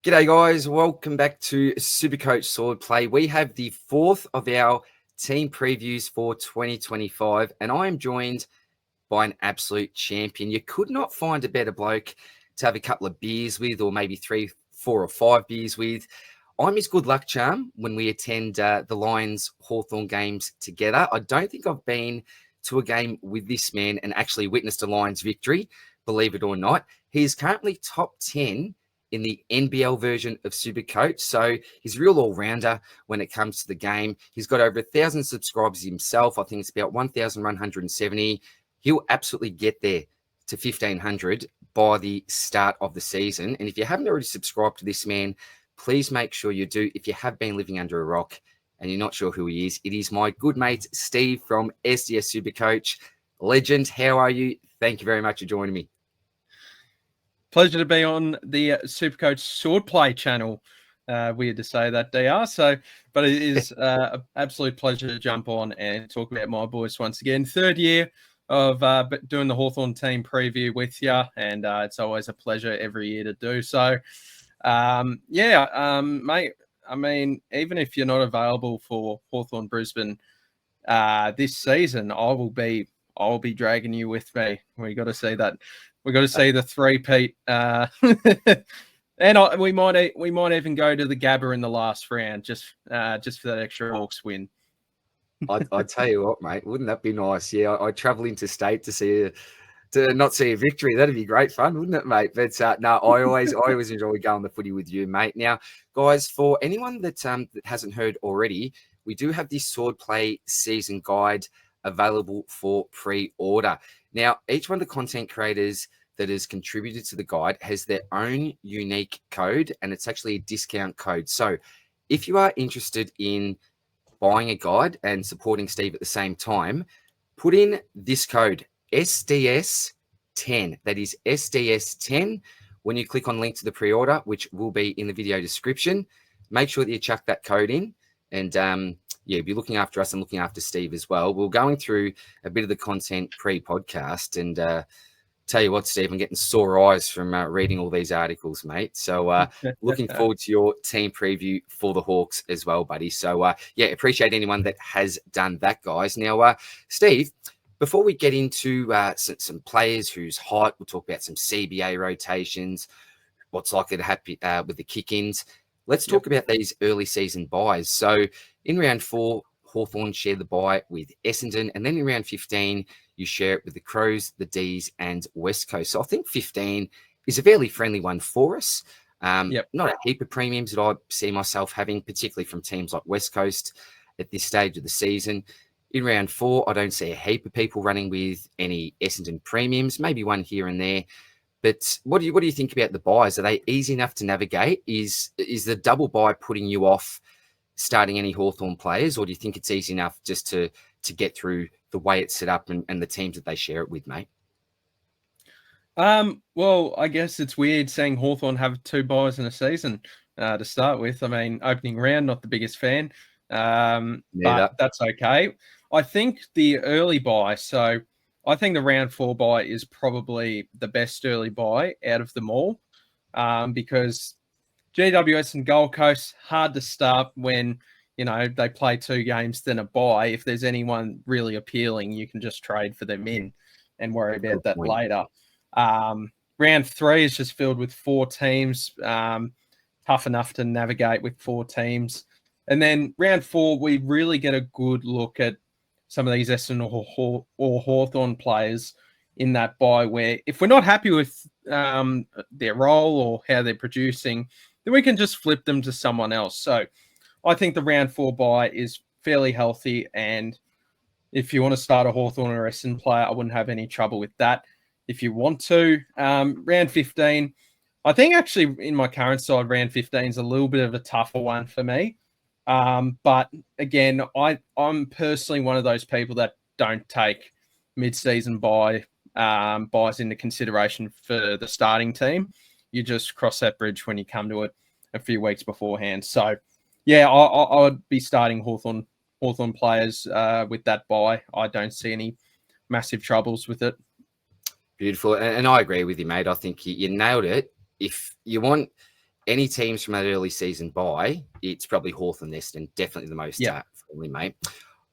G'day guys, welcome back to Supercoach Swordplay. We have the fourth of our team previews for 2025 and I am joined by an absolute champion. You could not find a better bloke to have a couple of beers with, or maybe 3, 4 or 5 beers with. I'm his good luck charm when we attend the Lions Hawthorn games together. I don't think I've been to a game with this man and actually witnessed a Lions victory, believe it or not. He is currently top 10 in the NBL version of Supercoach. So he's a real all-rounder when it comes to the game. He's got over 1,000 subscribers himself. I think it's about 1,170. He'll absolutely get there to 1,500 by the start of the season. And if you haven't already subscribed to this man, please make sure you do. If you have been living under a rock and you're not sure who he is, it is my good mate, Steve from SDS Supercoach. Legend, how are you? Thank you very much for joining me. Pleasure to be on the Supercoach Swordplay channel. Weird to say that, DR. But it is an absolute pleasure to jump on and talk about my boys once again. Third year of doing the Hawthorn team preview with you, and it's always a pleasure every year to do so. Mate, I mean, even if you're not available for Hawthorn Brisbane this season, I'll be dragging you with me. We got to see that. We got to see the three-peat, and we might even go to the Gabba in the last round just for that extra Hawks win. I tell you what, mate, wouldn't that be nice? Yeah, I travel interstate to not see a victory. That'd be great fun, wouldn't it, mate? But no, I always enjoy going the footy with you, mate. Now, guys, for anyone that hasn't heard already, we do have this Swordplay season guide available for pre-order. Now, each one of the content creators that has contributed to the guide has their own unique code, and it's actually a discount code. So if you are interested in buying a guide and supporting Steve at the same time, put in this code, SDS10. That is SDS10. When you click on link to the pre-order, which will be in the video description, make sure that you chuck that code in. And be looking after us and looking after Steve as well. We're going through a bit of the content pre-podcast, and tell you what, Steve, I'm getting sore eyes from reading all these articles, mate. So looking forward to your team preview for the Hawks as well, buddy. So appreciate anyone that has done that, guys. Now, Steve, before we get into some players who's hot, we'll talk about some CBA rotations, what's likely to happen with the kick-ins. Let's talk about these early season buys. So in round 4, Hawthorn share the buy with Essendon, and then in round 15, you share it with the Crows, the D's, and West Coast. So I think 15 is a fairly friendly one for us. Not a heap of premiums that I see myself having, particularly from teams like West Coast at this stage of the season. In round 4, I don't see a heap of people running with any Essendon premiums, maybe one here and there. But what do you think about the buys? Are they easy enough to navigate? Is the double buy putting you off starting any Hawthorn players, or do you think it's easy enough just to get through the way it's set up and the teams that they share it with, mate? Well, I guess it's weird seeing Hawthorn have 2 buys in a season to start with. I mean, opening round, not the biggest fan, but that's okay. I think the early buy, so I think the round 4 buy is probably the best early buy out of them all, because GWS and Gold Coast, hard to start when, they play 2 games, then a buy. If there's anyone really appealing, you can just trade for them in and worry about that later. Round 3 is just filled with 4 teams, tough enough to navigate with 4 teams. And then round 4, we really get a good look at some of these Essendon or Hawthorn players in that buy, where if we're not happy with their role or how they're producing, then we can just flip them to someone else. So I think the round 4 buy is fairly healthy, and if you want to start a Hawthorn or Essendon player, I wouldn't have any trouble with that. If you want to, round 15, I think actually in my current side, round 15 is a little bit of a tougher one for me. But again, I'm personally one of those people that don't take mid-season buys into consideration for the starting team. You just cross that bridge when you come to it a few weeks beforehand. So, yeah, I would be starting Hawthorn players with that buy. I don't see any massive troubles with it. Beautiful. And I agree with you, mate. I think you nailed it. If you want any teams from that early season bye, it's probably Hawthorn and definitely the most friendly, mate.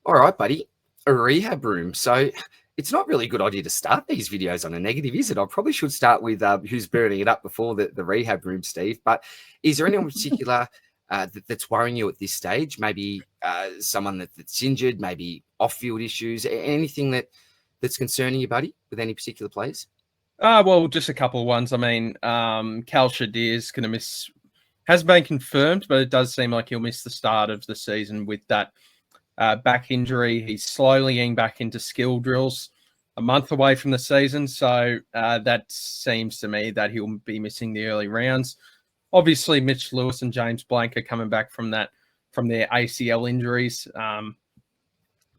All right, buddy. A rehab room. So it's not really a good idea to start these videos on a negative, is it? I probably should start with who's burning it up before the rehab room, Steve. But is there anyone in particular that's worrying you at this stage? Maybe someone that's injured, maybe off-field issues, anything that's concerning you, buddy, with any particular players? Well, just a couple of ones. I mean, Kaleb is going to miss, hasn't been confirmed, but it does seem like he'll miss the start of the season with that back injury. He's slowly getting back into skill drills, a month away from the season. So that seems to me that he'll be missing the early rounds. Obviously, Mitch Lewis and James Blank are coming back from their ACL injuries.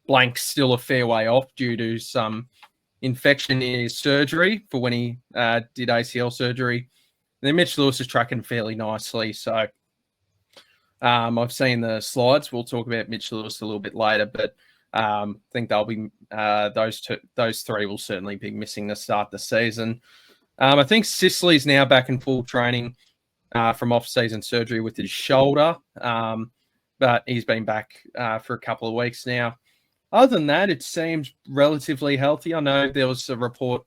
Blank's still a fair way off due to some infection in his surgery for when he did ACL surgery. And then Mitch Lewis is tracking fairly nicely. So I've seen the slides. We'll talk about Mitch Lewis a little bit later, but I think they'll be those three will certainly be missing the start of the season. I think Sicily's now back in full training from off-season surgery with his shoulder, but he's been back for a couple of weeks now. Other than that, it seems relatively healthy. I know there was a report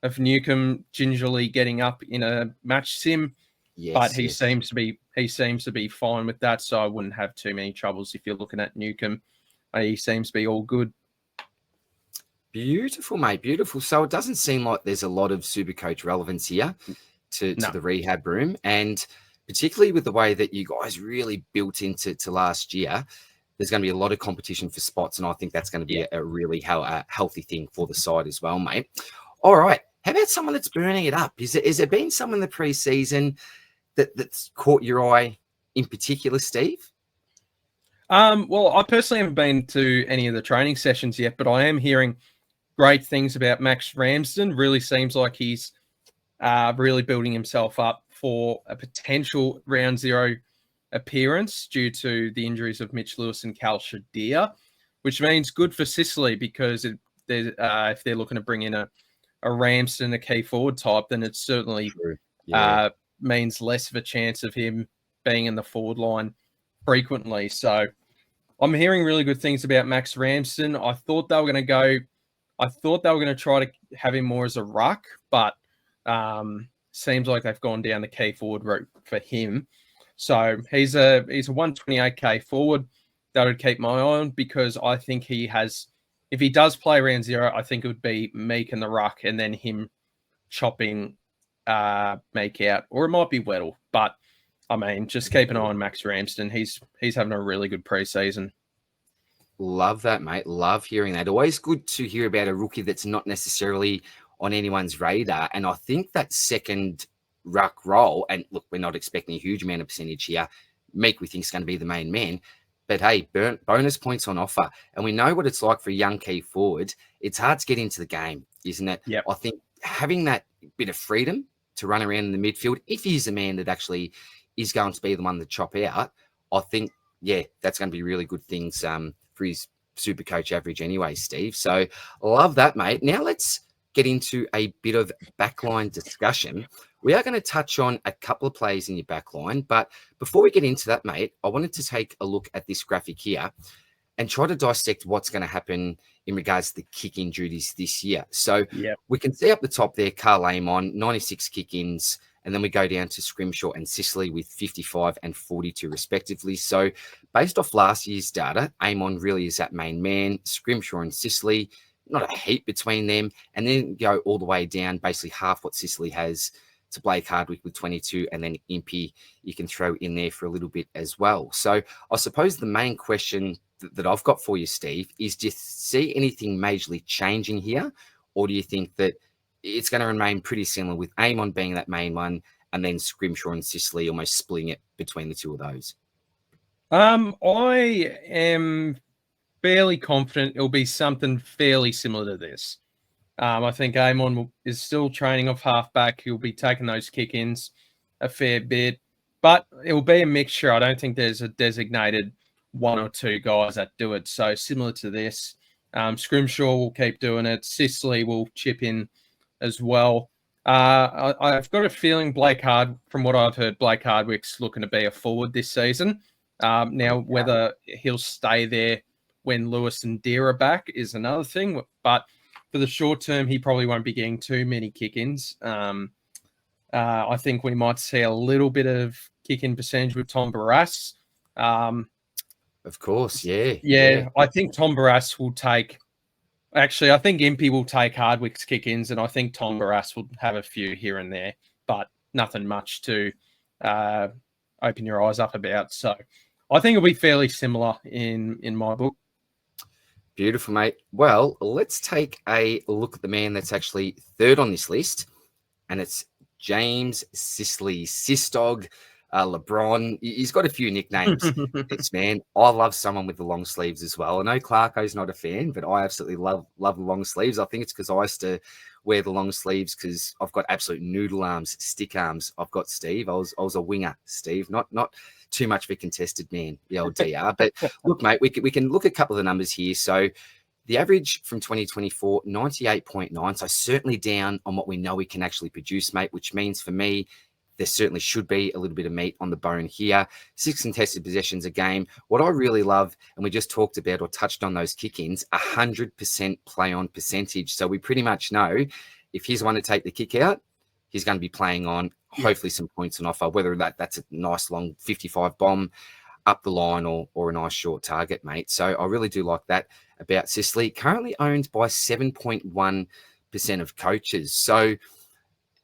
of Newcombe gingerly getting up in a match sim, but he seems to be fine with that. So I wouldn't have too many troubles if you're looking at Newcombe. He seems to be all good. Beautiful, mate. Beautiful. So it doesn't seem like there's a lot of Supercoach relevance here to the rehab room, and particularly with the way that you guys really built into last year. There's going to be a lot of competition for spots, and I think that's going to be a really healthy thing for the side as well, mate. All right. How about someone that's burning it up? Is there been someone in the preseason that's caught your eye in particular, Steve? Well, I personally haven't been to any of the training sessions yet, but I am hearing great things about Max Ramsden. Really seems like he's really building himself up for a potential round zero appearance due to the injuries of Mitch Lewis and Kaleb, which means good for Sicily because if they're looking to bring in a Ramsden, a key forward type, then it certainly means less of a chance of him being in the forward line frequently. So I'm hearing really good things about Max Ramsden. I thought they were going to try to have him more as a ruck, but seems like they've gone down the key forward route for him. So he's a 128k forward that would keep my eye on because I think he has, if he does play round zero, I think it would be Meek and the ruck and then him chopping Meek out, or it might be Weddle. But I mean, just keep an eye on Max Ramsden. He's having a really good preseason. Love that, mate. Love hearing that. Always good to hear about a rookie that's not necessarily on anyone's radar. And I think that second ruck role, and look, we're not expecting a huge amount of percentage here. Meek, we think, is going to be the main man. But hey, bonus points on offer. And we know what it's like for a young key forward. It's hard to get into the game, isn't it? Yep. I think having that bit of freedom to run around in the midfield, if he's a man that actually is going to be the one to chop out, I think, that's going to be really good things for his Supercoach average anyway, Steve. So I love that, mate. Now let's get into a bit of backline discussion. We are going to touch on a couple of plays in your backline, but before we get into that, mate, I wanted to take a look at this graphic here and try to dissect what's going to happen in regards to the kick-in duties this year. So we can see up the top there, Carl Amon, 96 kick-ins, and then we go down to Scrimshaw and Sicily with 55 and 42 respectively. So based off last year's data, Amon really is that main man. Scrimshaw and Sicily, not a heap between them, and then go all the way down, basically half what Sicily has, to Blake Hardwick with 22, and then Impey you can throw in there for a little bit as well. So I suppose the main question that I've got for you, Steve, is do you see anything majorly changing here, or do you think that it's going to remain pretty similar with Amon being that main one and then Scrimshaw and Sicily almost splitting it between the two of those? I am fairly confident it'll be something fairly similar to this. I think Amon is still training off halfback. He'll be taking those kick-ins a fair bit, but it will be a mixture. I don't think there's a designated one or two guys that do it. So similar to this, Scrimshaw will keep doing it. Sicily will chip in as well. I've got a feeling from what I've heard, Blake Hardwick's looking to be a forward this season. Now, whether he'll stay there when Lewis and Deere are back is another thing. But for the short term, he probably won't be getting too many kick-ins. I think we might see a little bit of kick-in percentage with Tom Barrass. Of course, yeah. Yeah, I think Tom Barrass will take... Actually, I think Impey will take Hardwick's kick-ins, and I think Tom Barrass will have a few here and there, but nothing much to open your eyes up about. So I think it'll be fairly similar in my book. Beautiful, mate. Well, let's take a look at the man that's actually third on this list, and it's James Sicily, Sistog, LeBron. He's got a few nicknames. This man. I love someone with the long sleeves as well. I know Clarko's not a fan, but I absolutely love the long sleeves. I think it's because I used to wear the long sleeves because I've got absolute noodle arms, stick arms. I've got Steve. I was a winger, Steve, not too much of a contested man, the old DR. But look, mate, we can look at a couple of the numbers here. So the average from 2024, 98.9. So certainly down on what we know we can actually produce, mate, which means for me, there certainly should be a little bit of meat on the bone here. 6 contested possessions a game. What I really love, and we just talked about or touched on those kick-ins, 100% play-on percentage. So we pretty much know if he's the one to take the kick out, he's going to be playing on, hopefully some points on offer, whether that's a nice long 55 bomb up the line or a nice short target, mate. So I really do like that about Sicily. Currently owned by 7.1% of coaches. So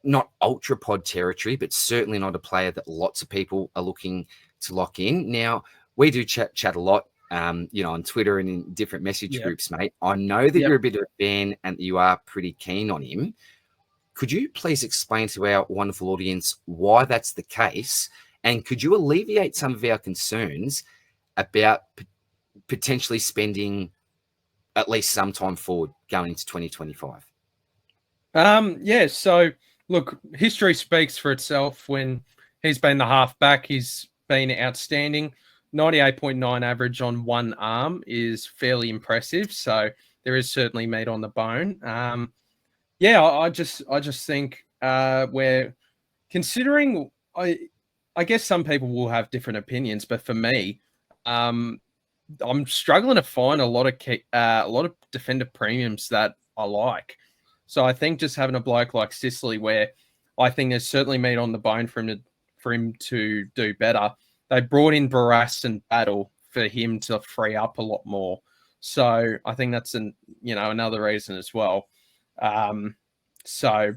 not ultra pod territory, but certainly not a player that lots of people are looking to lock in. Now, we do chat a lot, on Twitter and in different message groups, mate. I know that you're a bit of a fan and that you are pretty keen on him. Could you please explain to our wonderful audience why that's the case? And could you alleviate some of our concerns about potentially spending at least some time forward going into 2025? So look, history speaks for itself. When he's been the halfback, he's been outstanding. 98.9 average on one arm is fairly impressive. So there is certainly meat on the bone. I just think we're considering. I guess some people will have different opinions, but for me, I'm struggling to find a lot of defender premiums that I like. So I think just having a bloke like Sicily, where I think there's certainly meat on the bone for him to do better. They brought in Barrass and Battle for him to free up a lot more. So I think that's another reason as well. So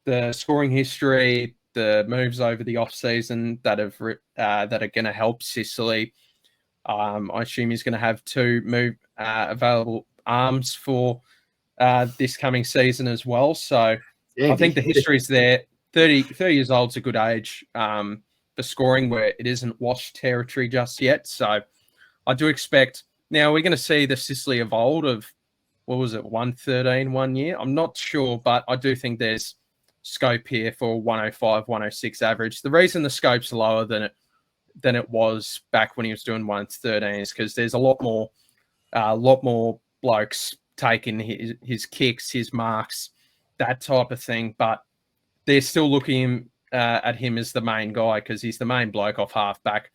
the scoring history, the moves over the off season that are going to help Sicily. I assume he's going to have 2 available arms for this coming season as well. So I think the history's there. 30 years old is a good age for scoring where it isn't washed territory just yet. So I do expect now we're going to see the Sicily of old of, what was it, 113 1 year? I'm not sure, but I do think there's scope here for 105, 106 average. The reason the scope's lower than it was back when he was doing 113 is because there's a lot more blokes taking his kicks, his marks, that type of thing. But they're still looking at him as the main guy because he's the main bloke off halfback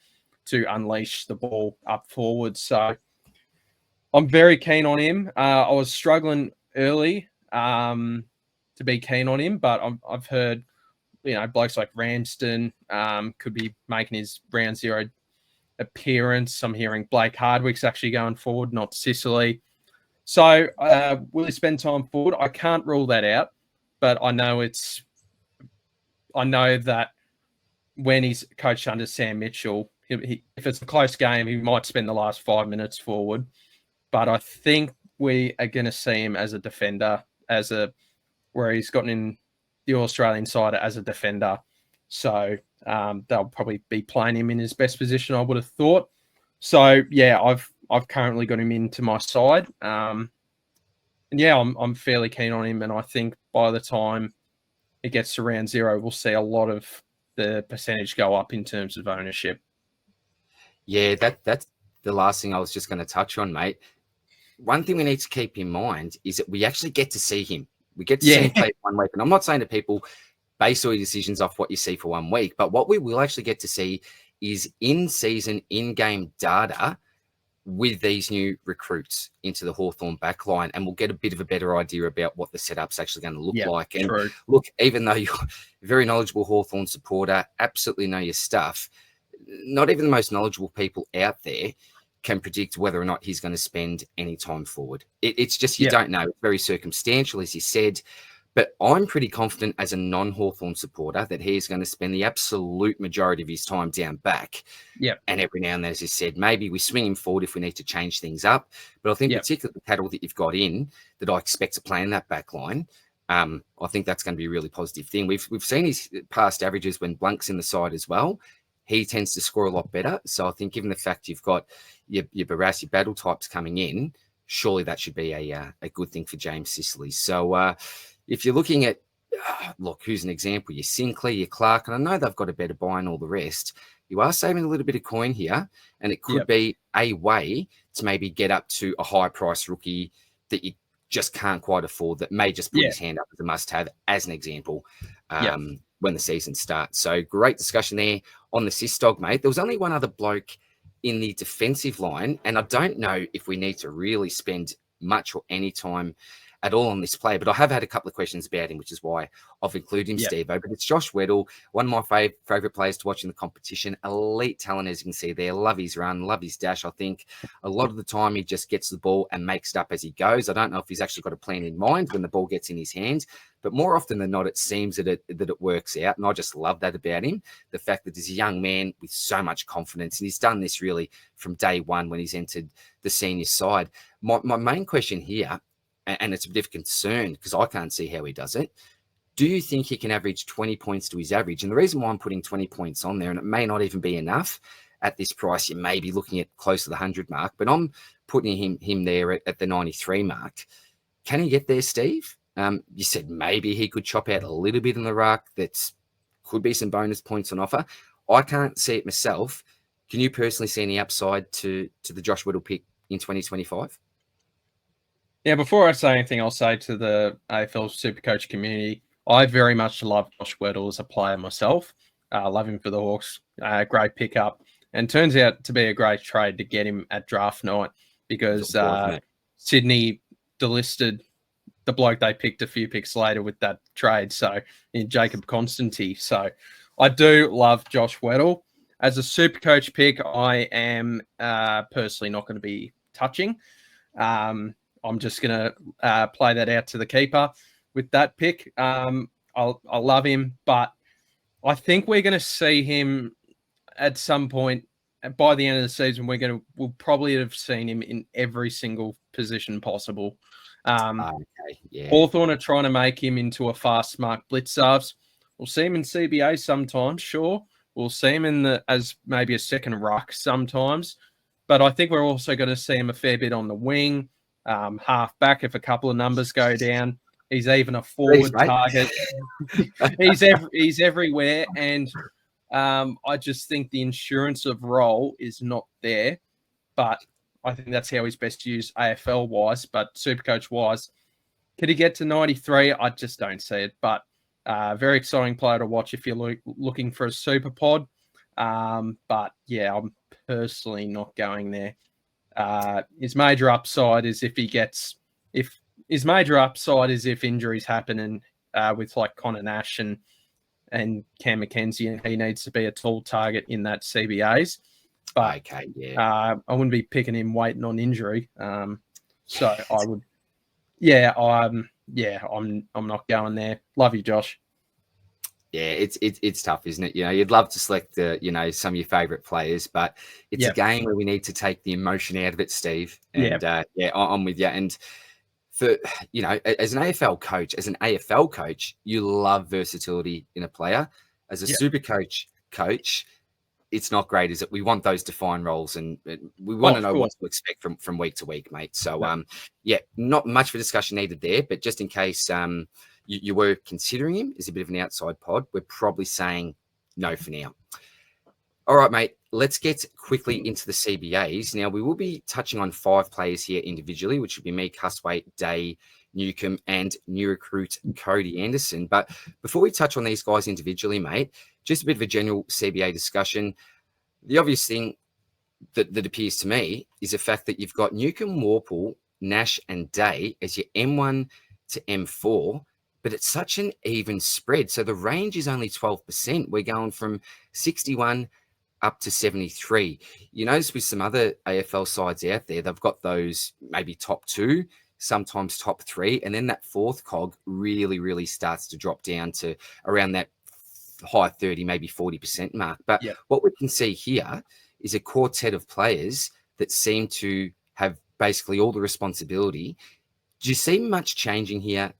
to unleash the ball up forward. So I'm very keen on him. I was struggling early to be keen on him, but I've heard, blokes like Ramsden could be making his round 0 appearance. I'm hearing Blake Hardwick's actually going forward, not Sicily. So will he spend time forward? I can't rule that out, but I know that when he's coached under Sam Mitchell, if it's a close game, he might spend the last 5 minutes forward. But I think we are going to see him as a defender, where he's gotten in the Australian side as a defender. So they'll probably be playing him in his best position, I would have thought. So yeah, I've currently got him into my side. I'm fairly keen on him, and I think by the time it gets to round 0, we'll see a lot of the percentage go up in terms of ownership. Yeah, that's the last thing I was just going to touch on, mate. One thing we need to keep in mind is that we actually get to see him. We get to see him play 1 week. And I'm not saying to people, base all your decisions off what you see for 1 week. But what we will actually get to see is in-season, in-game data with these new recruits into the Hawthorn backline, and we'll get a bit of a better idea about what the setup's actually going to look like. And look, even though you're a very knowledgeable Hawthorn supporter, absolutely know your stuff, not even the most knowledgeable people out there can predict whether or not he's going to spend any time forward. It's just, you don't know. It's very circumstantial, as you said. But I'm pretty confident as a non-Hawthorn supporter that he's going to spend the absolute majority of his time down back. And every now and then, as you said, maybe we swing him forward if we need to change things up. But I think particularly the cattle that you've got in that I expect to play in that back line, I think that's going to be a really positive thing. We've seen his past averages when Blunk's in the side as well. He tends to score a lot better. So I think given the fact you've got your Barras, your battle types coming in, surely that should be a good thing for James Sicily. So, if you're looking at, look, who's an example? Your Sinclair, your Clark, and I know they've got a better buy and all the rest. You are saving a little bit of coin here, and it could be a way to maybe get up to a high-price rookie that you just can't quite afford, that may just put his hand up as a must-have, as an example, when the season starts. So great discussion there on the Sistog, mate. There was only one other bloke in the defensive line, and I don't know if we need to really spend much or any time at all on this player, but I have had a couple of questions about him, which is why I've included him, Steve-O. But it's Josh Weddle, one of my favourite players to watch in the competition. Elite talent, as you can see there. Love his run, love his dash. I think a lot of the time he just gets the ball and makes it up as he goes. I don't know if he's actually got a plan in mind when the ball gets in his hands, but more often than not, it seems that it works out. And I just love that about him. The fact that he's a young man with so much confidence, and he's done this really from day one when he's entered the senior side. My main question here, and it's a bit of concern because I can't see how he does it. Do you think he can average 20 points to his average? And the reason why I'm putting 20 points on there, and it may not even be enough at this price, you may be looking at close to the 100 mark, but I'm putting him there at the 93 mark. Can he get there, Steve? You said maybe he could chop out a little bit in the ruck. That could be some bonus points on offer. I can't see it myself. Can you personally see any upside to the Josh Weddle pick in 2025? Yeah, before I say anything, I'll say to the AFL Supercoach community, I very much love Josh Weddle as a player myself. Love him for the Hawks. Great pickup. And turns out to be a great trade to get him at draft night because Sydney delisted the bloke they picked a few picks later with that trade. So in Jacob Constantine. So I do love Josh Weddle. As a Supercoach pick, I am personally not going to be touching. I'm just going to play that out to the keeper with that pick. I love him, but I think we're going to see him at some point by the end of the season. We'll probably have seen him in every single position possible. Hawthorn are trying to make him into a fast, smart blitzarves. We'll see him in CBA sometimes, sure. We'll see him as maybe a second ruck sometimes, but I think we're also going to see him a fair bit on the wing. Half back if a couple of numbers go down. He's even a forward target. he's everywhere, and I just think the insurance of role is not there. But I think that's how he's best used AFL wise, but Supercoach wise. Could he get to 93? I just don't see it. But very exciting player to watch if you're looking for a super pod. But yeah, I'm personally not going there. His major upside is if injuries happen and with like Connor Nash and Cam McKenzie, and he needs to be a tall target in that CBAs. But I wouldn't be picking him waiting on injury. So I would, I'm not going there. Love you, Josh. Yeah, it's tough, isn't it? You know, you'd love to select some of your favorite players, but it's a game where we need to take the emotion out of it, Steve. And I'm with you. And for as an AFL coach, you love versatility in a player. As a super coach, it's not great, is it? We want those defined roles, and we want to know what to expect from week to week, mate. So not much for discussion needed there, but just in case you were considering him as a bit of an outside pod, we're probably saying no for now. All right, mate, let's get quickly into the CBAs. Now, we will be touching on 5 players here individually, which would be me, Cuswaite, Day, Newcombe, and new recruit Cody Anderson. But before we touch on these guys individually, mate, just a bit of a general CBA discussion. The obvious thing that appears to me is the fact that you've got Newcombe, Warple, Nash, and Day as your M1 to M4, but it's such an even spread. So the range is only 12%. We're going from 61 up to 73. You notice with some other AFL sides out there, they've got those maybe top 2, sometimes top 3, and then that fourth cog really starts to drop down to around that high 30, maybe 40% mark. But what we can see here is a quartet of players that seem to have basically all the responsibility. Do you see much changing here,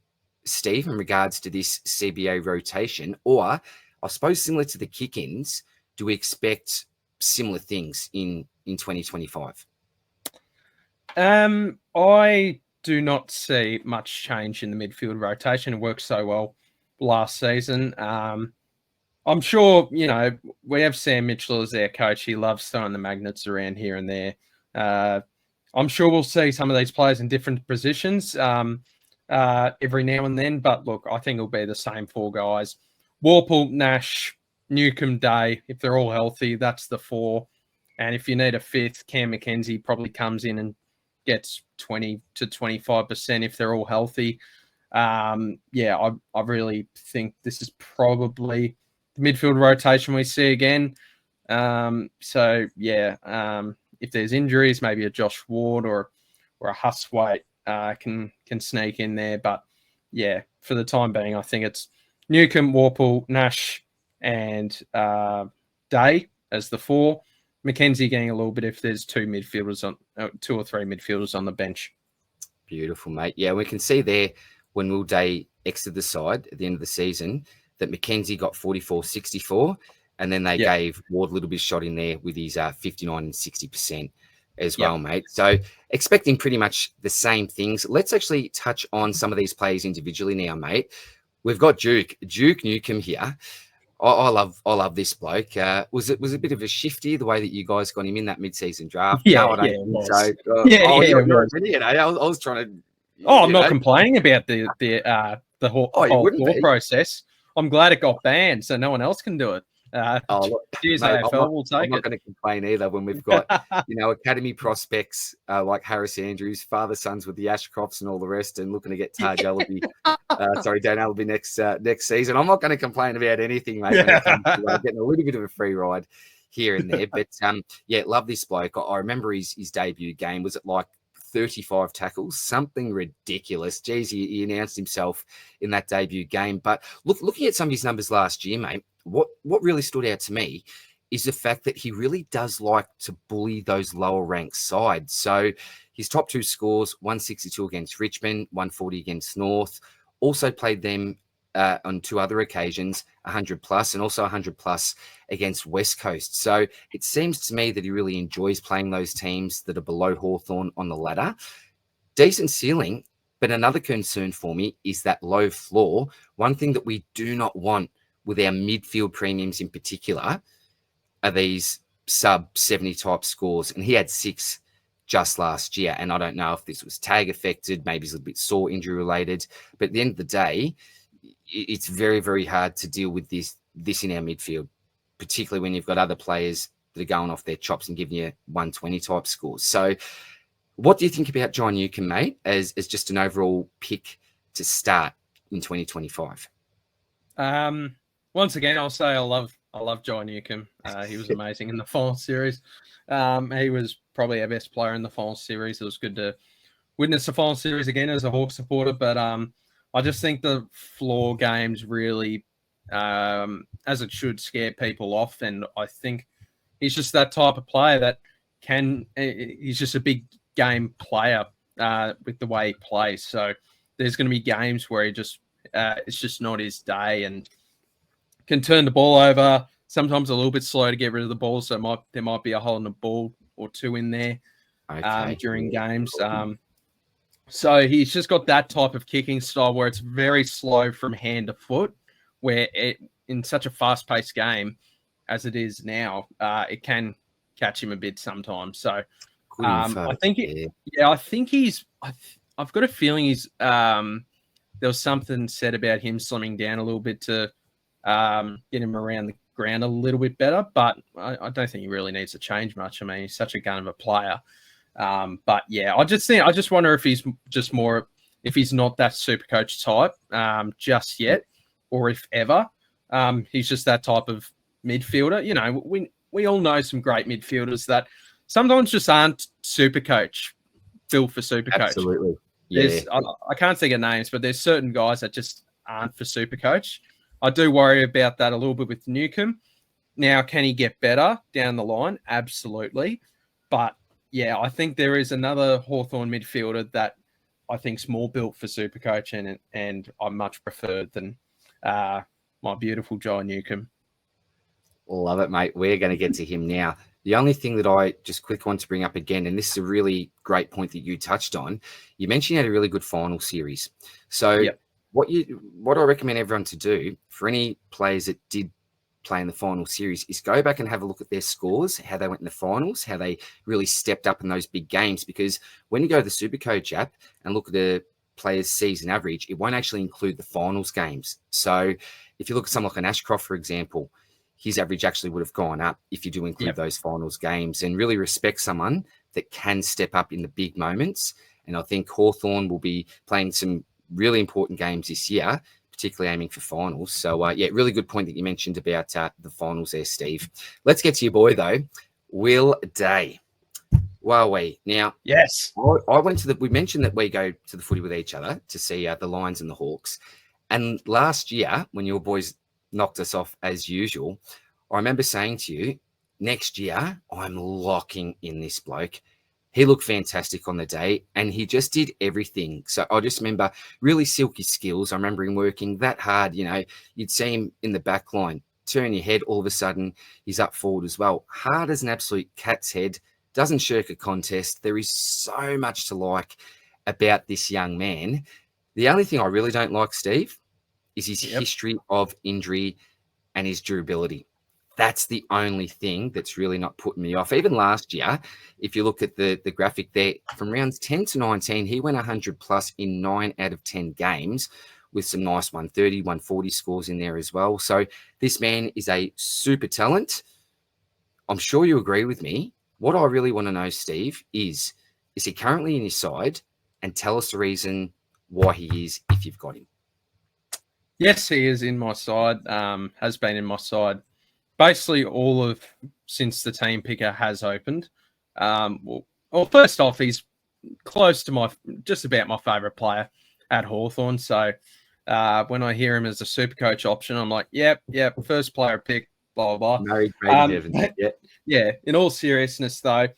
Steve, in regards to this CBA rotation? Or, I suppose, similar to the kick-ins, do we expect similar things in 2025? I do not see much change in the midfield rotation. It worked so well last season. I'm sure, we have Sam Mitchell as our coach. He loves throwing the magnets around here and there. I'm sure we'll see some of these players in different positions every now and then. But look, I think it'll be the same 4 guys. Warple, Nash, Newcombe, Day. If they're all healthy, that's the 4. And if you need a 5th, Cam McKenzie probably comes in and gets 20 to 25% if they're all healthy. I really think this is probably the midfield rotation we see again. If there's injuries, maybe a Josh Ward or a Huswaite can sneak in there. But for the time being, I think it's Newcombe, Warple, Nash, and Day as the 4. McKenzie getting a little bit if there's 2 or 3 midfielders on the bench. Beautiful, mate. Yeah, we can see there when Will Day exited the side at the end of the season that McKenzie got 44-64, and then they gave Ward a little bit of shot in there with his 59 and 60% as well, mate. So expecting pretty much the same things. Let's actually touch on some of these players individually now, mate. We've got Duke Newcombe here. I love this bloke. Was it a bit of a shifty the way that you guys got him in that mid-season draft? It was. So, it was. I was trying to. I'm not complaining about the whole process. I'm glad it got banned, so no one else can do it. Cheers, mate, AFL, we'll take it. I'm not going to complain either when we've got academy prospects like Harris Andrews, father sons with the Ashcrofts and all the rest, and looking to get Dan Allaby next season. I'm not going to complain about anything, mate. When it comes to, getting a little bit of a free ride here and there, but love this bloke. I remember his debut game was at like 35 tackles, something ridiculous. Geez, he announced himself in that debut game. But looking at some of his numbers last year, mate, what really stood out to me is the fact that he really does like to bully those lower ranked sides. So his top 2 scores, 162 against Richmond, 140 against North, also played them on 2 other occasions, 100 plus, and also 100 plus against West Coast. So it seems to me that he really enjoys playing those teams that are below Hawthorn on the ladder. Decent ceiling, but another concern for me is that low floor. One thing that we do not want with our midfield premiums in particular are these sub 70 type scores. And he had 6 just last year. And I don't know if this was tag affected, maybe it's a little bit sore injury related. But at the end of the day, it's very, very hard to deal with this in our midfield, particularly when you've got other players that are going off their chops and giving you 120 type scores. So what do you think about John Newcombe, mate, as just an overall pick to start in 2025? Once again, I'll say I love John Newcombe. He was amazing in the final series. He was probably our best player in the final series. It was good to witness the final series again as a Hawk supporter, but I just think the floor games really, as it should, scare people off. And I think he's just that type of player that he's just a big game player with the way he plays. So there's going to be games where he just, it's just not his day and can turn the ball over. Sometimes a little bit slow to get rid of the ball. So there might be a hole in the ball or 2 in there during games. So he's just got that type of kicking style where it's very slow from hand to foot, where in such a fast-paced game as it is now, it can catch him a bit sometimes. So I think I've got a feeling he's there was something said about him slimming down a little bit to get him around the ground a little bit better, but I don't think he really needs to change much. I mean, he's such a gun of a player. But yeah, I just wonder if he's just more, if he's not that Supercoach type just yet, or if ever. He's just that type of midfielder. You know, we all know some great midfielders that sometimes just aren't Supercoach, built for Supercoach. Absolutely. Yeah. I can't think of names, but there's certain guys that just aren't for Supercoach. I do worry about that a little bit with Newcombe. Now, can he get better down the line? Absolutely. But yeah, I think there is another Hawthorn midfielder that I think's more built for Supercoach and I much preferred than my beautiful John Newcombe. Love it, mate. We're going to get to him now. The only thing that I just quick want to bring up again, and this is a really great point that you touched on, you mentioned you had a really good final series. So yep. What I recommend everyone to do for any players that did play in the final series is go back and have a look at their scores, how they went in the finals, how they really stepped up in those big games. Because when you go to the Supercoach app and look at the players' season average, it won't actually include the finals games. So if you look at someone like an Ashcroft, for example, his average actually would have gone up if you do include those finals games, and really respect someone that can step up in the big moments. And I think Hawthorn will be playing some really important games this year, particularly aiming for finals. So, yeah, really good point that you mentioned about the finals there, Steve. Let's get to your boy, though, Will Day. Well, now, yes, I went to we mentioned that we go to the footy with each other to see the Lions and the Hawks. And last year, when your boys knocked us off as usual, I remember saying to you, next year, I'm locking in this bloke. He looked fantastic on the day, and he just did everything. So I just remember really silky skills. I remember him working that hard. You know, you'd see him in the back line, turn your head, all of a sudden he's up forward as well. Hard as an absolute cat's head, doesn't shirk a contest. There is so much to like about this young man. The only thing I really don't like, Steve, is his history of injury and his durability. That's the only thing that's really not putting me off. Even last year, if you look at the graphic there, from rounds 10 to 19, he went 100 plus in 9 out of 10 games with some nice 130, 140 scores in there as well. So this man is a super talent. I'm sure you agree with me. What I really want to know, Steve, is he currently in your side? And tell us the reason why he is, if you've got him. Yes, he is in my side, has been in my side. Basically all of since the team picker has opened. Well, first off, he's close to just about my favourite player at Hawthorn. So when I hear him as a Supercoach option, I'm like, yep, first player pick, blah, blah, blah. No, heaven. Yeah, in all seriousness, though,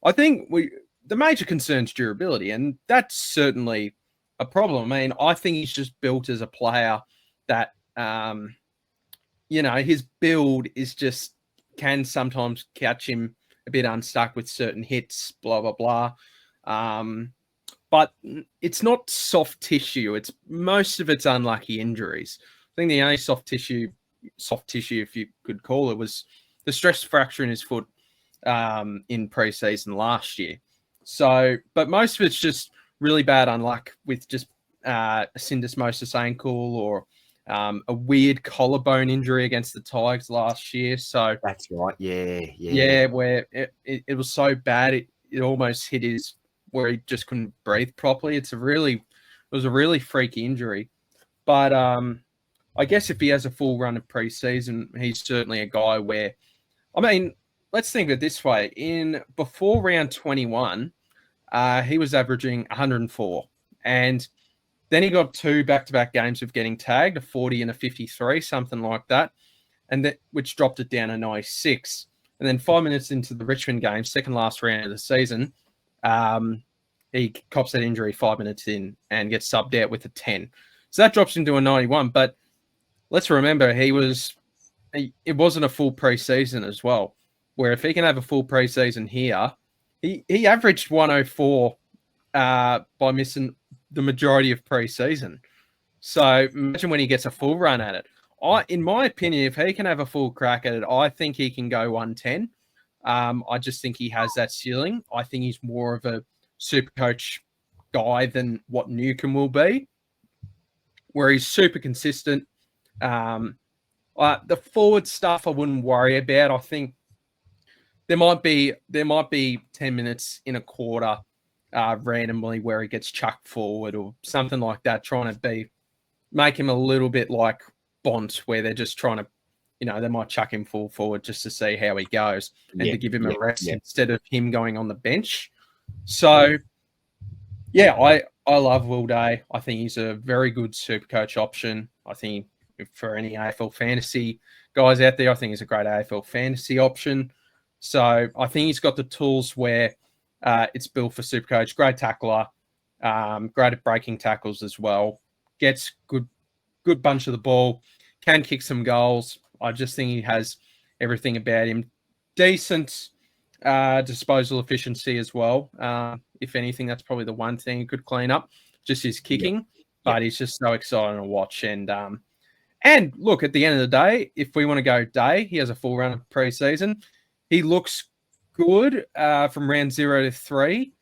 I think the major concern is durability, and that's certainly a problem. I mean, I think he's just built as a player that you know, his build is just can sometimes catch him a bit unstuck with certain hits, blah, blah, blah. But it's not soft tissue. It's most of it's unlucky injuries. I think the only soft tissue, if you could call it, was the stress fracture in his foot in preseason last year. So, but most of it's just really bad unluck with just a syndesmosis ankle or a weird collarbone injury against the Tigers last year. So that's right. Yeah. Where it was so bad it almost hit his where he just couldn't breathe properly. It was a really freaky injury. But I guess if he has a full run of preseason, he's certainly a guy where, I mean, let's think of it this way: before round 21, he was averaging 104, and then he got 2 back-to-back games of getting tagged, a 40 and a 53, something like that, which dropped it down to 96. And then 5 minutes into the Richmond game, second last round of the season, he cops that injury 5 minutes in and gets subbed out with a 10. So that drops him to a 91. But let's remember, it wasn't a full preseason as well, where if he can have a full preseason here, he averaged 104 by missing the majority of preseason. So imagine when he gets a full run at it. In my opinion, if he can have a full crack at it, I think he can go 110. I just think he has that ceiling. I think he's more of a Supercoach guy than what Newcombe will be, where he's super consistent. The forward stuff I wouldn't worry about. I think there might be 10 minutes in a quarter randomly where he gets chucked forward or something like that, trying to make him a little bit like Bont, where they're just trying to, they might chuck him full forward just to see how he goes and to give him a rest instead of him going on the bench. So, I love Will Day. I think he's a very good Supercoach option. I think for any AFL fantasy guys out there, I think he's a great AFL fantasy option. So I think he's got the tools where it's built for Supercoach. Great tackler, great at breaking tackles as well. Gets good bunch of the ball, can kick some goals. I just think he has everything about him. Decent disposal efficiency as well. If anything, that's probably the one thing he could clean up, just his kicking. But he's just so exciting to watch. And look, at the end of the day, if we want to go Day, he has a full run of pre-season. He looks good from round 0 to 3,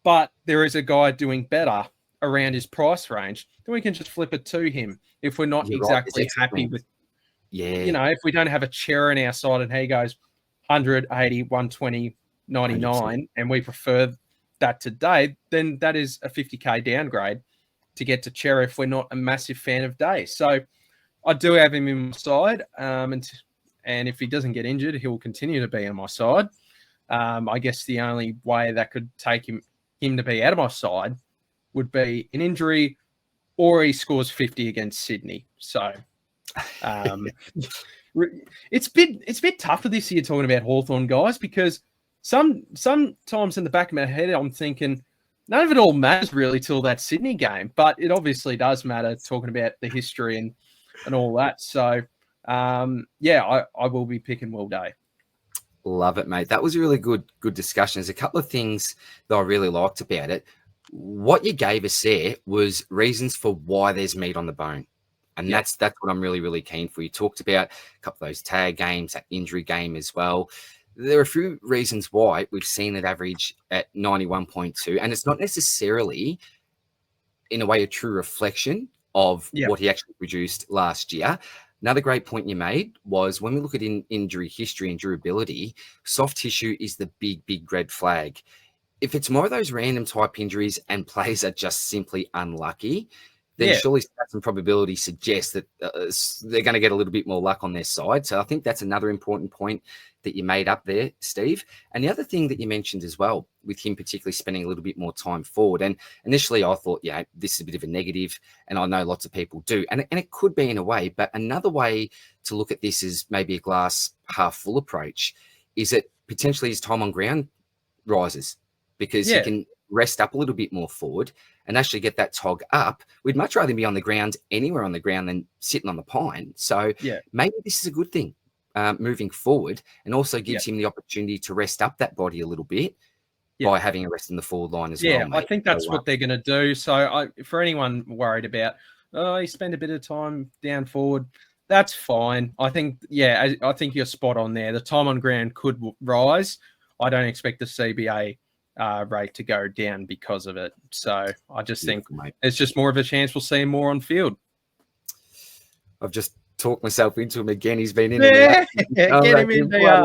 but there is a guy doing better around his price range. Then we can just flip it to him if we're not exactly happy with, if we don't have a chair on our side and he goes 180, 120, 99, 100%. And we prefer that today, then that is a 50K downgrade to get to chair if we're not a massive fan of Day. So I do have him in my side, and if he doesn't get injured, he will continue to be on my side. I guess the only way that could take him to be out of my side would be an injury, or he scores 50 against Sydney. So it's a bit tougher this year talking about Hawthorn, guys, because sometimes in the back of my head I'm thinking none of it all matters really till that Sydney game, but it obviously does matter talking about the history and all that. So, I will be picking Will Day. Love it, mate. That was a really good discussion. There's a couple of things that I really liked about it. What you gave us there was reasons for why there's meat on the bone. And that's what I'm really, really keen for. You talked about a couple of those tag games, that injury game as well. There are a few reasons why we've seen it average at 91.2. And it's not necessarily, in a way, a true reflection of what he actually produced last year. Another great point you made was when we look at injury history and durability, soft tissue is the big red flag. If it's more of those random type injuries and players are just simply unlucky, then surely stats and probability suggest that they're going to get a little bit more luck on their side. So I think that's another important point that you made up there, Steve. And the other thing that you mentioned as well, with him particularly spending a little bit more time forward. And initially I thought, this is a bit of a negative, and I know lots of people do. And it could be in a way, but another way to look at this is maybe a glass half full approach, is that potentially his time on ground rises because he can rest up a little bit more forward and actually get that tog up. We'd much rather be on the ground, anywhere on the ground, than sitting on the pine. So maybe this is a good thing moving forward, and also gives him the opportunity to rest up that body a little bit by having a rest in the forward line as well. I think that's what they're going to do. So for anyone worried about, he spent a bit of time down forward, that's fine. I think, I think you're spot on there. The time on ground could rise. I don't expect the CBA rate to go down because of it. So I just think it's just more of a chance we'll see him more on field. I've just talked myself into him again. He's been in and out. Get him in there.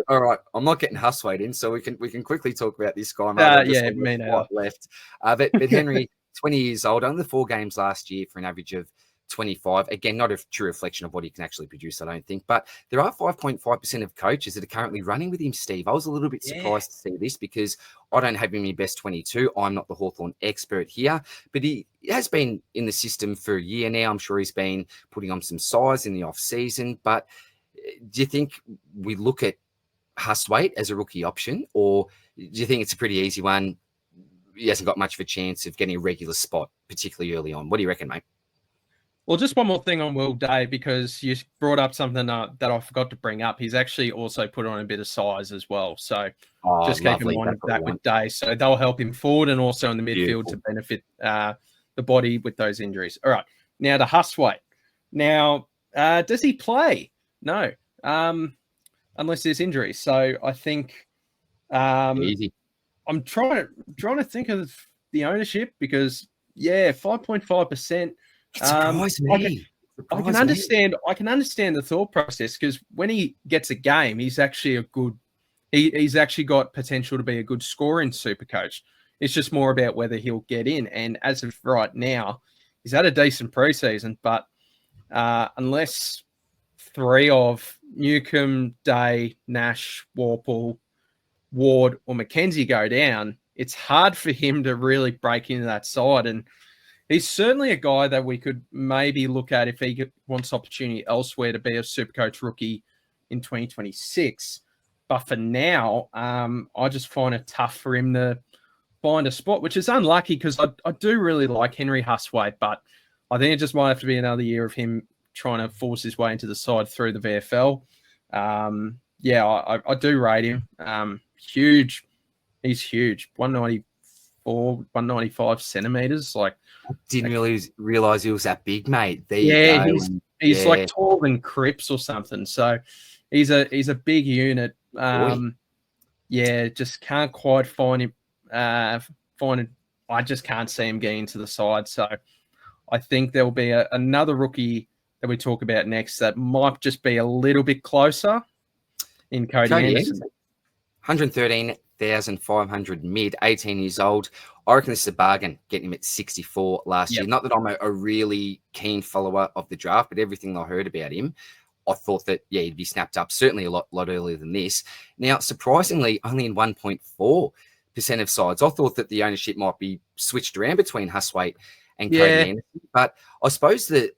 All right. I'm not getting Huswaite in, so we can quickly talk about this guy. Me neither. Left. But Henry, 20 years old, only 4 games last year for an average of 25. Again, not a true reflection of what he can actually produce, I don't think. But there are 5.5% of coaches that are currently running with him, Steve. I was a little bit surprised to see this because I don't have him in best 22. I'm not the Hawthorn expert here, but he has been in the system for a year now. I'm sure he's been putting on some size in the off season. But do you think we look at Hustwaite as a rookie option, or do you think it's a pretty easy one? He hasn't got much of a chance of getting a regular spot, particularly early on. What do you reckon, mate? Well, just one more thing on Will Day, because you brought up something that I forgot to bring up. He's actually also put on a bit of size as well. So just keep in mind that with Day. So they'll help him forward and also in the midfield to benefit the body with those injuries. All right. Now, the Hustwaite. Now, does he play? No, unless there's injuries. So I think easy. I'm trying to think of the ownership because 5.5%. Surprised me. I can understand the thought process because when he gets a game, he's actually he's actually got potential to be a good scorer in Supercoach. It's just more about whether he'll get in. And as of right now, he's had a decent preseason, but unless 3 of Newcombe, Day, Nash, Warple, Ward, or McKenzie go down, it's hard for him to really break into that side. And he's certainly a guy that we could maybe look at if he wants opportunity elsewhere to be a Supercoach rookie in 2026. But for now, I just find it tough for him to find a spot, which is unlucky because I do really like Henry Hustwaite, but I think it just might have to be another year of him trying to force his way into the side through the VFL. I do rate him. Huge. He's huge. 194, 195 centimeters. Like, didn't really realize he was that big, mate. He's like taller than Cripps or something. So he's a big unit. Just can't quite find him. I just can't see him getting to the side. So I think there will be another rookie that we talk about next that might just be a little bit closer in Cody Anderson. 113,500 mid, 18 years old. I reckon this is a bargain, getting him at 64 last year. Not that I'm a really keen follower of the draft, but everything I heard about him, I thought that, he'd be snapped up certainly a lot earlier than this. Now, surprisingly, only in 1.4% of sides. I thought that the ownership might be switched around between Hustwaite and Cody Anderson. But I suppose the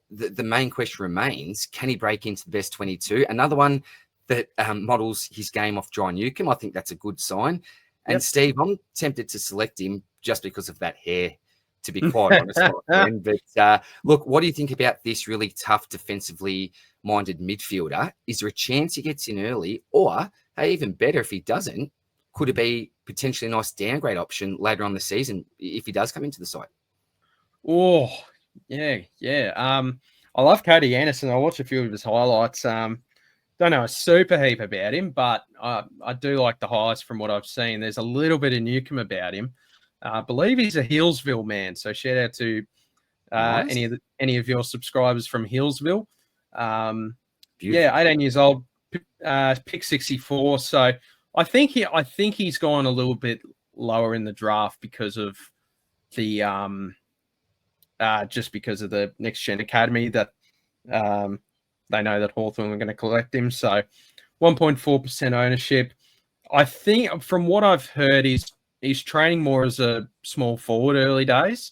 main question remains, can he break into the best 22? Another one that models his game off Dry Newcombe. I think that's a good sign. And Steve, I'm tempted to select him just because of that hair, to be quite honest. But look, what do you think about this really tough defensively minded midfielder? Is there a chance he gets in early? Or, hey, even better, if he doesn't, could it be potentially a nice downgrade option later on the season if he does come into the side? Oh, yeah. I love Cody Anderson. I watched a few of his highlights. Don't know a super heap about him, but I do like the highlights from what I've seen. There's a little bit of Newcombe about him. I believe he's a Hillsville man, so shout out to any of your subscribers from Hillsville. 18 years old, pick 64. So I think he's gone a little bit lower in the draft because of the just because of the Next Gen Academy that they know that Hawthorn are going to collect him. So 1.4% ownership. I think from what I've heard, he's training more as a small forward early days.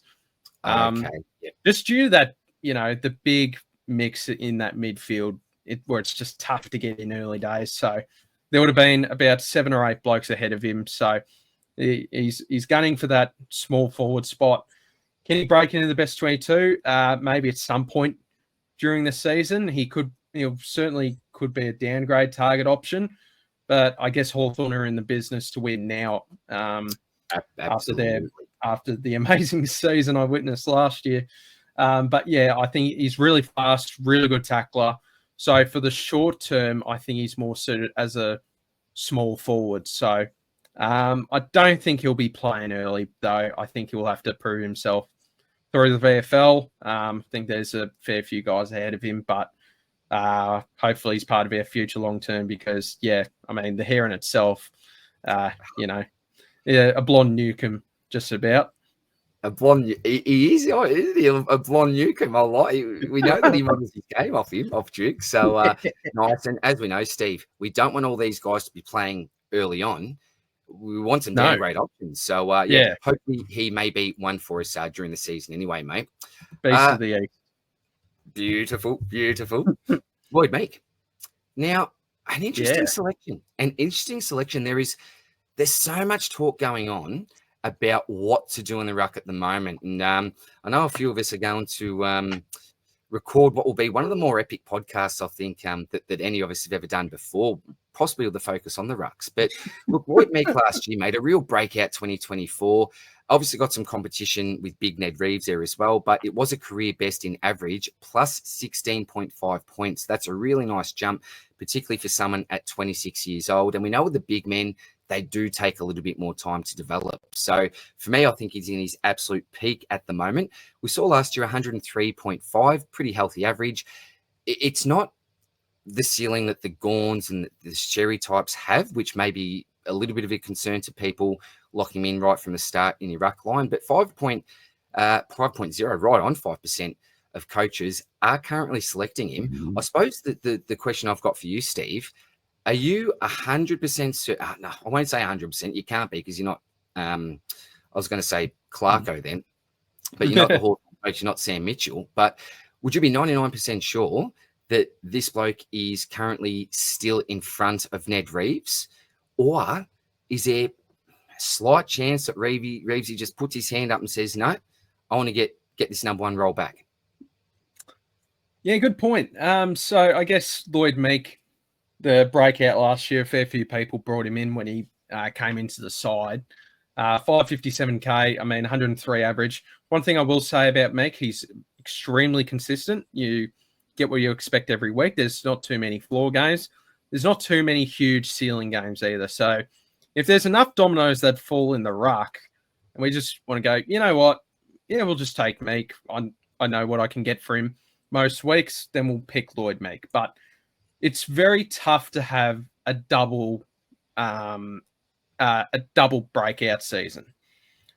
Just due to that, the big mix in that midfield where it's just tough to get in early days. So there would have been about 7 or 8 blokes ahead of him. So he's gunning for that small forward spot. Can he break into the best 22? Maybe at some point during the season. He certainly could be a downgrade target option, but I guess Hawthorn are in the business to win now after the amazing season I witnessed last year. I think he's really fast, really good tackler. So for the short term, I think he's more suited as a small forward. So I don't think he'll be playing early, though. I think he'll have to prove himself through the VFL. I think there's a fair few guys ahead of him, but hopefully he's part of our future long term because, the hair in itself, a blonde Newcombe, just about. A blonde, he is, isn't he? A blonde Newcombe. I like. We know that he models his game off Duke. So nice. And as we know, Steve, we don't want all these guys to be playing early on. We want some downgrade options. So, hopefully he may be one for us during the season anyway, mate. Beast of the East. Beautiful. Lloyd Meek. Now, an interesting selection. There's so much talk going on about what to do in the ruck at the moment. And I know a few of us are going to record what will be one of the more epic podcasts, I think, that any of us have ever done before, possibly with the focus on the rucks. But look, Lloyd Meek last year made a real breakout 2024. Obviously got some competition with Big Ned Reeves there as well, but it was a career best in average, plus 16.5 points. That's a really nice jump, particularly for someone at 26 years old. And we know with the big men, they do take a little bit more time to develop. So for me, I think he's in his absolute peak at the moment. We saw last year 103.5, pretty healthy average. It's not the ceiling that the Gawns and the Sherry types have, which may be a little bit of a concern to people locking him in right from the start in your ruck line. But 5.0, right on 5% of coaches are currently selecting him. Mm-hmm. I suppose the question I've got for you, Steve, are you 100% certain? No, I won't say 100%. You can't be, because you're not, I was going to say Clarko then, but you're not the Hawthorn coach, you're not Sam Mitchell. But would you be 99% sure that this bloke is currently still in front of Ned Reeves? Or is there a slight chance that Reevesy just puts his hand up and says, no, I want to get this number one role back? Yeah, good point. So I guess Lloyd Meek, the breakout last year, a fair few people brought him in when he came into the side. 557K, I mean, 103 average. One thing I will say about Meek, he's extremely consistent. You get what you expect every week. There's not too many floor games. There's not too many huge ceiling games either. So if there's enough dominoes that fall in the ruck, and we just want to go, you know what? Yeah, we'll just take Meek. I know what I can get for him most weeks. Then we'll pick Lloyd Meek. But it's very tough to have a double breakout season.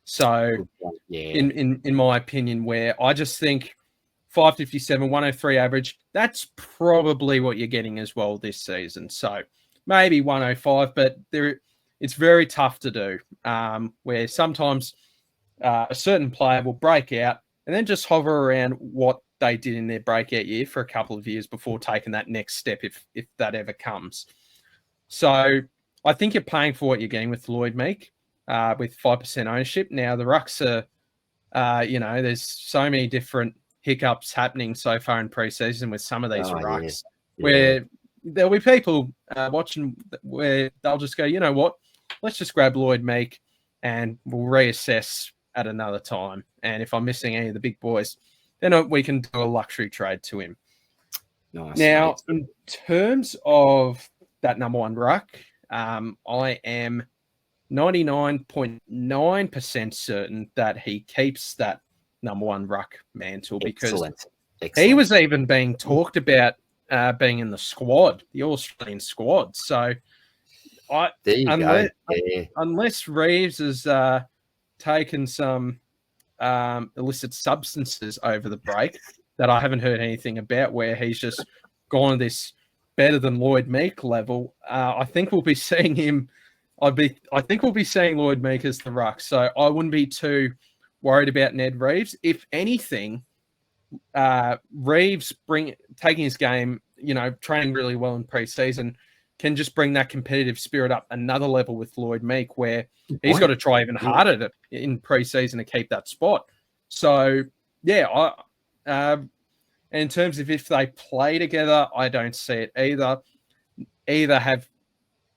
So in my opinion, where I just think 557, 103 average, that's probably what you're getting as well this season. So maybe 105, but it's very tough to do, where sometimes a certain player will break out and then just hover around what they did in their breakout year for a couple of years before taking that next step, if that ever comes. So I think you're paying for what you're getting with Lloyd Meek, with 5% ownership. Now, the rucks are, there's so many different hiccups happening so far in preseason with some of these rucks, where there'll be people watching where they'll just go, you know what, let's just grab Lloyd Meek and we'll reassess at another time. And if I'm missing any of the big boys, then we can do a luxury trade to him. Nice. Now, in terms of that number one ruck, I am 99.9% certain that he keeps that number one ruck mantle, because Excellent. he was even being talked about being in the squad, the All-Australian squad. So unless Reeves has taken some illicit substances over the break that I haven't heard anything about, where he's just gone to this better than Lloyd Meek level, I think we'll be seeing him. I think we'll be seeing Lloyd Meek as the ruck. So I wouldn't be too worried about Ned Reeves. If anything, Reeves taking his game, training really well in preseason, can just bring that competitive spirit up another level with Lloyd Meek, where he's got to try even harder in preseason to keep that spot. So yeah, in terms of if they play together, I don't see it either. Either have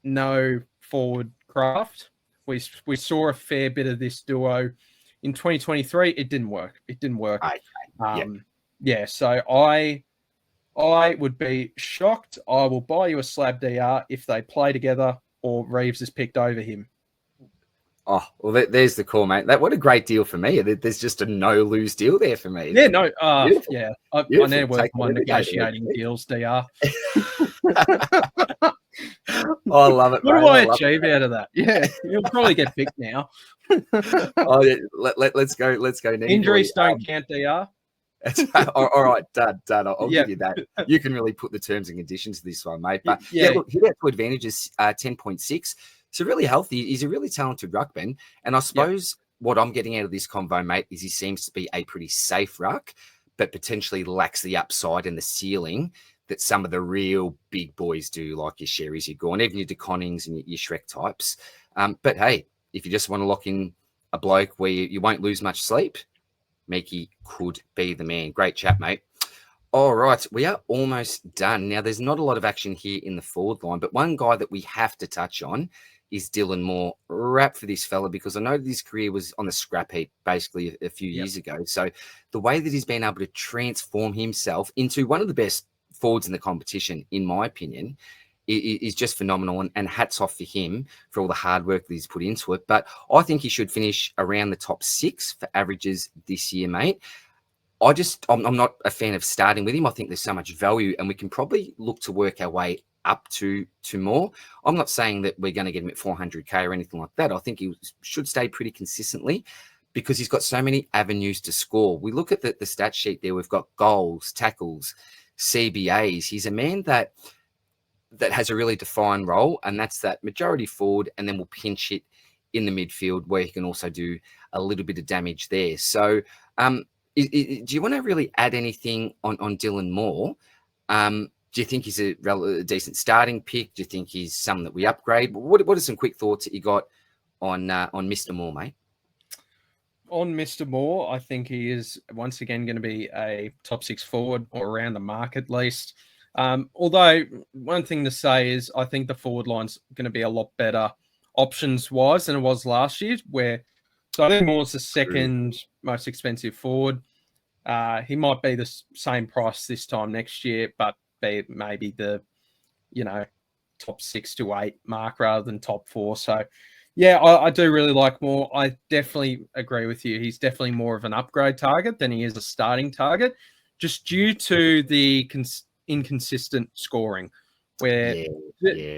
no forward craft. We saw a fair bit of this duo in 2023. It didn't work. So I would be shocked. I will buy you a slab DR if they play together or Reeves is picked over him. Oh, well, there's the call, mate. What a great deal for me. There's just a no-lose deal there for me. Yeah, no. I need to work on negotiating deals, DR. I love it, What do I achieve out of that? Yeah, you'll probably get picked now. Let's go. Injuries don't count, DR. All right, Dad, I'll give you that. You can really put the terms and conditions to this one, mate. But look, he got two advantages, 10.6. So really healthy. He's a really talented ruckman. And I suppose what I'm getting out of this convo, mate, is he seems to be a pretty safe ruck, but potentially lacks the upside and the ceiling that some of the real big boys do, like your Sherrys, your Gorn, even your DeConnings and your Shrek types. But hey, if you just want to lock in a bloke where you won't lose much sleep, Meeky could be the man. Great chat, mate. All right, we are almost done. Now, there's not a lot of action here in the forward line, but one guy that we have to touch on is Dylan Moore. Rap for this fella, because I know that his career was on the scrap heap basically a few years ago. So the way that he's been able to transform himself into one of the best forwards in the competition, in my opinion, is just phenomenal, and hats off for him for all the hard work that he's put into it. But I think he should finish around the top 6 for averages this year, mate. I'm not a fan of starting with him. I think there's so much value, and we can probably look to work our way up to more. I'm not saying that we're going to get him at 400k or anything like that. I think he should stay pretty consistently because he's got so many avenues to score. We look at the stat sheet there. We've got goals, tackles, CBAs. He's a man that has a really defined role, and that's that majority forward, and then we'll pinch it in the midfield where he can also do a little bit of damage there. So do you want to really add anything on Dylan Moore? Do you think he's a decent starting pick? Do you think he's someone that we upgrade? What are some quick thoughts that you got on Mr. Moore, mate? On Mr. Moore, I think he is once again going to be a top 6 forward or around the mark at least. Although one thing to say is I think the forward line's going to be a lot better options-wise than it was last year, so I think Moore's the second most expensive forward. He might be the same price this time next year, but be maybe the, top 6 to 8 mark rather than top 4. So, yeah, I do really like Moore. I definitely agree with you. He's definitely more of an upgrade target than he is a starting target, just due to the inconsistent scoring, where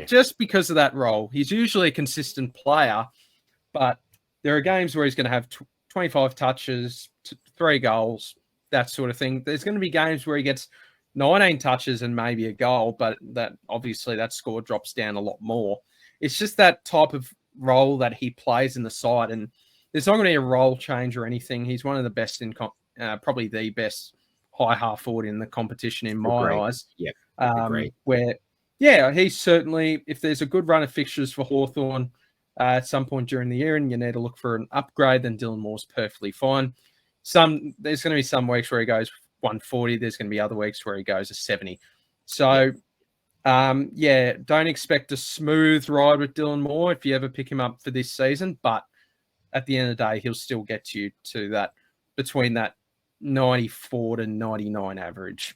just because of that role, he's usually a consistent player, but there are games where he's going to have 25 touches, 3 goals, that sort of thing. There's going to be games where he gets 19 touches and maybe a goal, but that obviously that score drops down a lot more. It's just that type of role that he plays in the side, and there's not going to be a role change or anything. He's one of the best probably the best high half forward in the competition in my eyes. Yeah, he's certainly, if there's a good run of fixtures for Hawthorn at some point during the year and you need to look for an upgrade, then Dylan Moore's perfectly fine. There's going to be some weeks where he goes 140. There's going to be other weeks where he goes a 70. So, don't expect a smooth ride with Dylan Moore if you ever pick him up for this season. But at the end of the day, he'll still get you to that between that 94 to 99 average.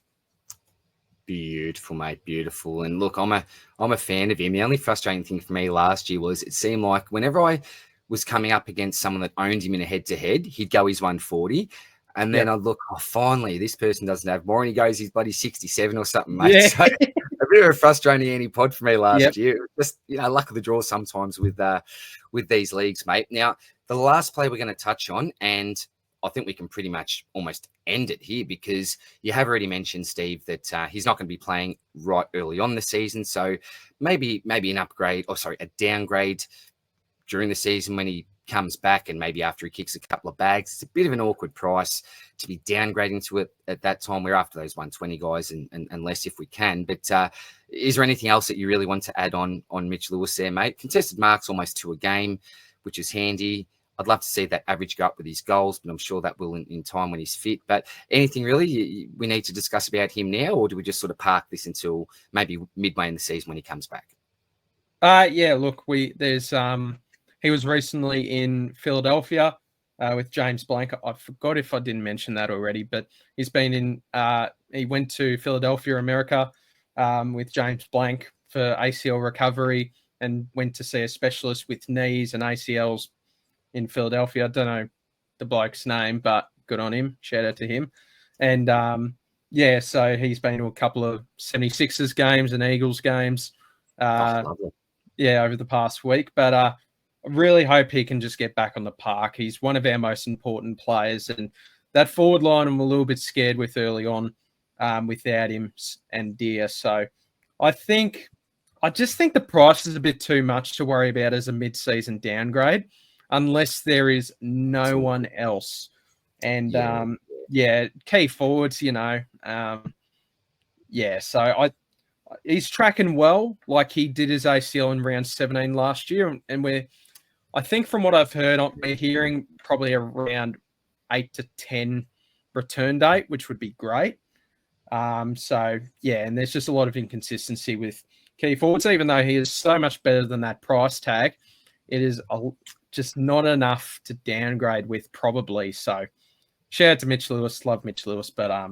Beautiful, mate. Beautiful. And look, I'm a fan of him. The only frustrating thing for me last year was it seemed like whenever I was coming up against someone that owned him in a head-to-head, he'd go his 140. And then I'd look, finally, this person doesn't have more. And he goes his bloody 67 or something, mate. Yeah. So a bit of a frustrating anti-pod for me last year. Just, luck of the draw sometimes with these leagues, mate. Now, the last play we're going to touch on, and I think we can pretty much almost end it here because you have already mentioned, Steve, that he's not going to be playing right early on the season. So maybe a downgrade during the season when he comes back and maybe after he kicks a couple of bags. It's a bit of an awkward price to be downgrading to it at that time. We're after those 120 guys and less if we can. But is there anything else that you really want to add on Mitch Lewis there, mate? Contested marks almost 2 a game, which is handy. I'd love to see that average go up with his goals, but I'm sure that will in time when he's fit. But anything really we need to discuss about him now, or do we just sort of park this until maybe midway in the season when he comes back? Look, he was recently in Philadelphia with James Blank. I forgot if I didn't mention that already, but he's been he went to Philadelphia, America with James Blank for ACL recovery and went to see a specialist with knees and ACLs in Philadelphia. I don't know the bloke's name, but good on him. Shout out to him. And so he's been to a couple of 76ers games and Eagles games over the past week. But I really hope he can just get back on the park. He's one of our most important players, and that forward line I'm a little bit scared with early on without him and Deer. So I just think the price is a bit too much to worry about as a mid-season downgrade, unless there is no one else. And key forwards, so he's tracking well, like he did his ACL in round 17 last year. And I think from what I've heard, we're hearing probably around 8 to 10 return date, which would be great. And there's just a lot of inconsistency with key forwards, even though he is so much better than that price tag. It is just not enough to downgrade with, probably. So shout out to Mitch Lewis. Love Mitch Lewis. But, I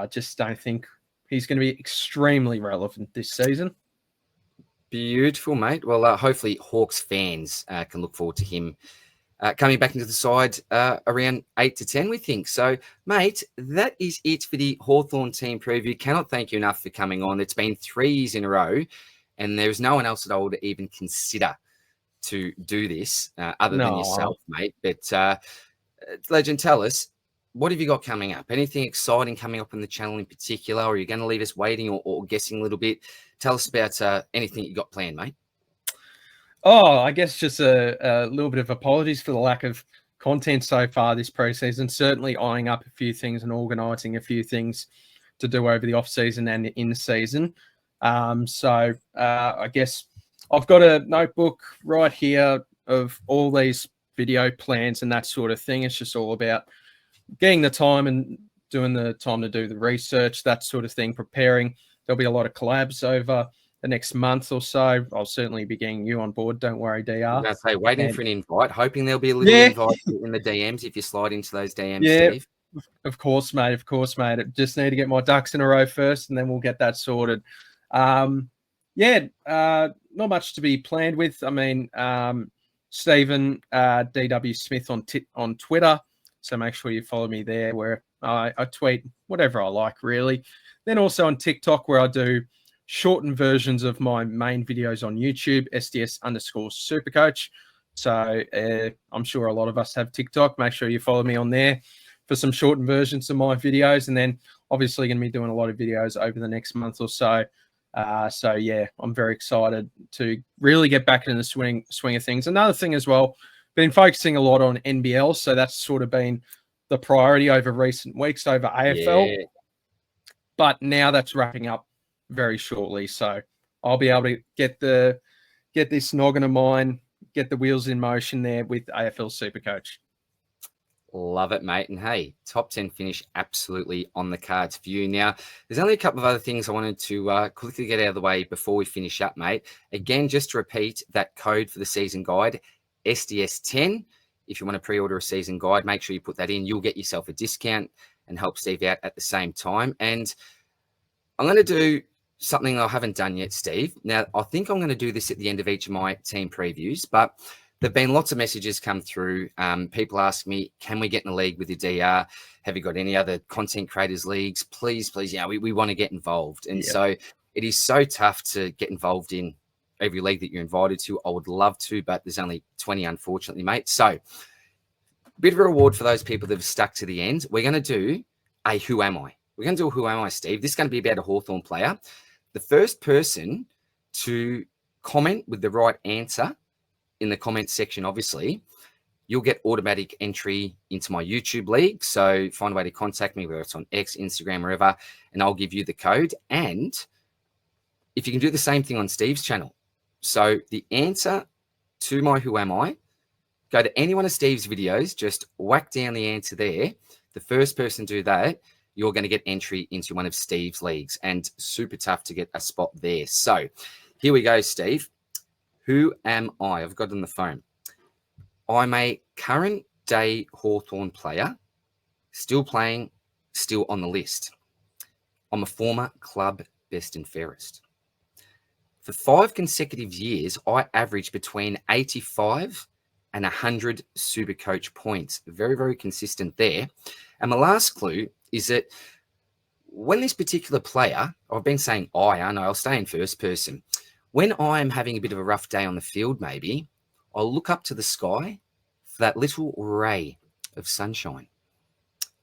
just don't think he's going to be extremely relevant this season. Beautiful, mate. Well, hopefully Hawks fans can look forward to him coming back into the side around 8 to 10, we think. So, mate, that is it for the Hawthorn team preview. Cannot thank you enough for coming on. It's been 3 years in a row, and there's no one else that I would even consider to do this other than yourself, mate. But, Legend, tell us, what have you got coming up? Anything exciting coming up on the channel in particular? Or are you going to leave us waiting or guessing a little bit? Tell us about anything you got planned, mate. Oh, I guess just a little bit of apologies for the lack of content so far this preseason. Certainly eyeing up a few things and organising a few things to do over the off-season and in the season. So I guess I've got a notebook right here of all these video plans and that sort of thing. It's just all about getting the time and doing the time to do the research, that sort of thing, preparing. There'll be a lot of collabs over the next month or so. I'll certainly be getting you on board. Don't worry, DR. I was going to say, waiting for an invite, hoping there'll be a little invite in the DMs if you slide into those DMs, Steve. Of course, mate. Of course, mate. I just need to get my ducks in a row first, and then we'll get that sorted. Not much to be planned with. I mean, Stephen DW Smith on Twitter. So make sure you follow me there where I tweet whatever I like, really. Then also on TikTok where I do shortened versions of my main videos on YouTube, SDS_Supercoach. So I'm sure a lot of us have TikTok. Make sure you follow me on there for some shortened versions of my videos. And then obviously going to be doing a lot of videos over the next month or so. I'm very excited to really get back in the swing of things. Another thing as well, been focusing a lot on NBL. So that's sort of been the priority over recent weeks over AFL. Yeah. But now that's wrapping up very shortly. So I'll be able to get this noggin of mine, get the wheels in motion there with AFL Supercoach. Love it, mate. And hey, top 10 finish absolutely on the cards for you. Now, there's only a couple of other things I wanted to quickly get out of the way before we finish up, mate. Again, just to repeat that code for the season guide, SDS10. If you want to pre-order a season guide, make sure you put that in. You'll get yourself a discount and help Steve out at the same time. And I'm going to do something I haven't done yet, Steve. Now, I think I'm going to do this at the end of each of my team previews, but there've been lots of messages come through. People ask me, can we get in a league with your DR? Have you got any other content creators leagues? Please, we want to get involved. And so it is so tough to get involved in every league that you're invited to. I would love to, but there's only 20, unfortunately, mate. So bit of a reward for those people that have stuck to the end. We're going to do a Who Am I? We're going to do a Who Am I, Steve? This is going to be about a Hawthorn player. The first person to comment with the right answer in the comment section, obviously, you'll get automatic entry into my YouTube league. So find a way to contact me, whether it's on X, Instagram, wherever, and I'll give you the code. And if you can do the same thing on Steve's channel. So the answer to my Who Am I, go to any one of Steve's videos, just whack down the answer there. The first person to do that, you're going to get entry into one of Steve's leagues, and super tough to get a spot there. So here we go, Steve. Who am I? I've got on the phone. I'm a current day Hawthorn player, still playing, still on the list. I'm a former club best and fairest. For 5 consecutive years, I averaged between 85 and 100 Supercoach points. Very, very consistent there. And my last clue is that when this particular player, I've been saying I know, I'll stay in first person. When I'm having a bit of a rough day on the field, maybe, I'll look up to the sky for that little ray of sunshine.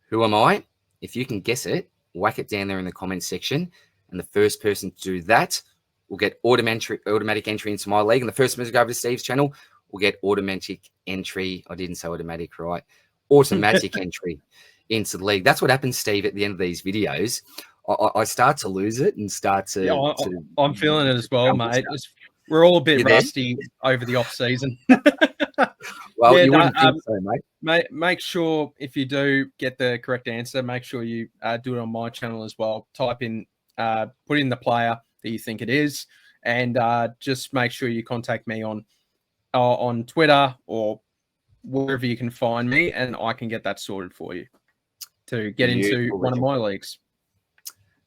Who am I? If you can guess it, whack it down there in the comment section. And the first person to do that will get automatic entry into my league. And the first person to go over to Steve's channel will get automatic entry. I didn't say automatic, right? Automatic entry into the league. That's what happens, Steve, at the end of these videos. I start to lose it and start to... Yeah, I'm feeling it as well, mate. We're all a bit rusty over the off season. Well, you wouldn't think so, mate. Make sure if you do get the correct answer, make sure you do it on my channel as well. Type in, put in the player that you think it is, and just make sure you contact me on Twitter or wherever you can find me, and I can get that sorted for you to get into one of my leagues.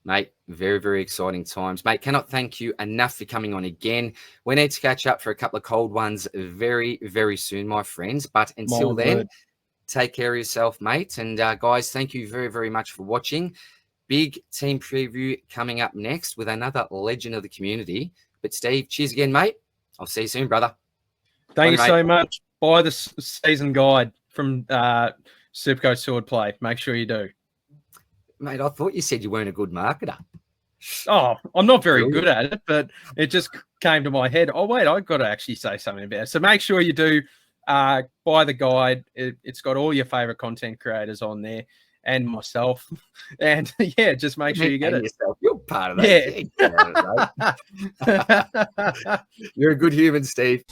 Mate, very, very exciting times. Mate, cannot thank you enough for coming on again. We need to catch up for a couple of cold ones very, very soon, my friends. But until then, take care of yourself, mate. And guys, thank you very, very much for watching. Big team preview coming up next with another legend of the community. But Steve, cheers again, mate. I'll see you soon, brother. Thank you so much. Buy the season guide from Supercoach Swordplay. Make sure you do. Mate, I thought you said you weren't a good marketer. Oh, I'm not very good at it, but it just came to my head. Oh, wait, I've got to actually say something about it. So make sure you do buy the guide. It's got all your favorite content creators on there and myself. And yeah, just make sure you get it. Yourself. You're part of that. Yeah. You're a good human, Steve.